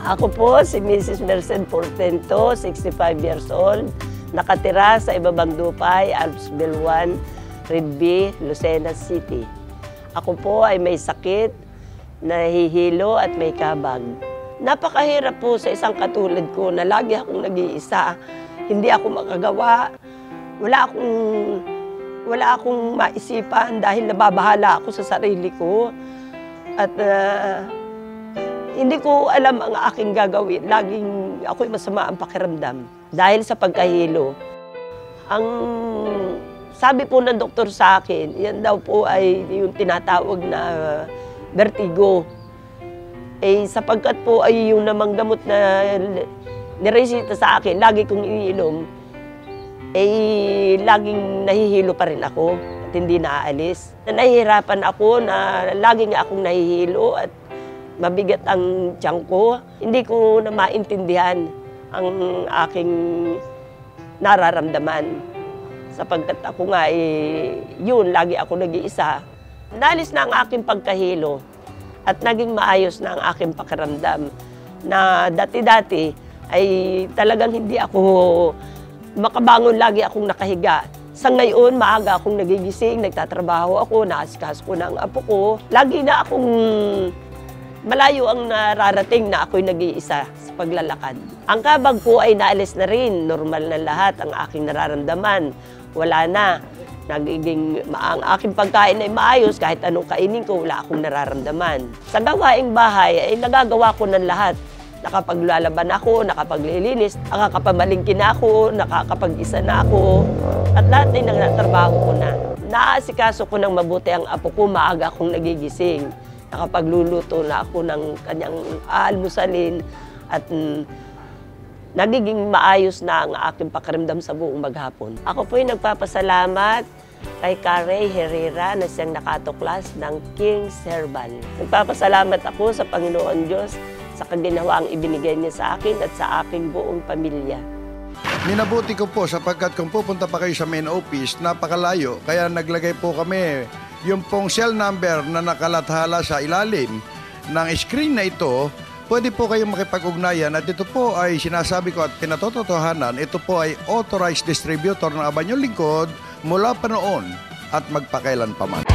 Ako po si Mrs. Merced Portento, 65 years old, nakatira sa Ibabang Dupay, Alpsville 1, Ridby, Lucena City. Ako po ay may sakit, nahihilo at may kabag. Napakahirap po sa isang katulad ko na lagi akong nag-iisa. Hindi ako makagawa, wala akong maisipan dahil nababahala ako sa sarili ko. At hindi ko alam ang aking gagawin. Laging ako'y masama ang pakiramdam dahil sa pagkahilo. Ang sabi po ng doktor sa akin, yan daw po ay yung tinatawag na vertigo. Sapagkat po ay yung namang gamot na niresita sa akin, lagi kong iniinom, laging nahihilo pa rin ako at hindi naaalis. Nahihirapan ako na lagi nga akong nahihilo at mabigat ang tiyan ko. Hindi ko na maintindihan ang aking nararamdaman. Sapagkat ako nga, yun, lagi ako nag-iisa. Nalis na ang aking pagkahilo at naging maayos na ang aking pakiramdam. Na dati-dati ay talagang hindi ako makabangon, lagi akong nakahiga. Sa ngayon, maaga akong nagigising, nagtatrabaho ako, naasikaso ko na ang apo ko. Lagi na akong malayo ang nararating na ako'y nag-iisa sa paglalakad. Ang kabag ko ay naalis na rin. Normal na lahat ang aking nararamdaman. Wala na. Ang aking pagkain ay maayos. Kahit anong kainin ko, wala akong nararamdaman. Sa gawaing bahay ay nagagawa ko ng lahat. Nakapaglalaban ako, nakapaglilinis, nakakapamalingkin ako, nakakapag-isa na ako. At lahat ay nagtatrabaho ko na. Naasikaso ko ng mabuti ang apo ko, maaga akong nagigising. Nakapagluluto na ako ng kanyang almusalin at nagiging maayos na ang aking pakiramdam sa buong maghapon. Ako po'y nagpapasalamat kay Carey Herrera na siyang nakatuklas ng King's Herbal. Nagpapasalamat ako sa Panginoon Diyos sa kaginawang ibinigay niya sa akin at sa aking buong pamilya. Minabuti ko po sapagkat kung pupunta pa kayo sa main office, napakalayo. Kaya naglagay po kami yung pong cell number na nakalathala sa ilalim ng screen na ito. Pwede po kayong makipag-ugnayan at ito po ay sinasabi ko at pinatotohanan, ito po ay authorized distributor ng Abanyong Lingkod mula pa noon at magpakailan pa man.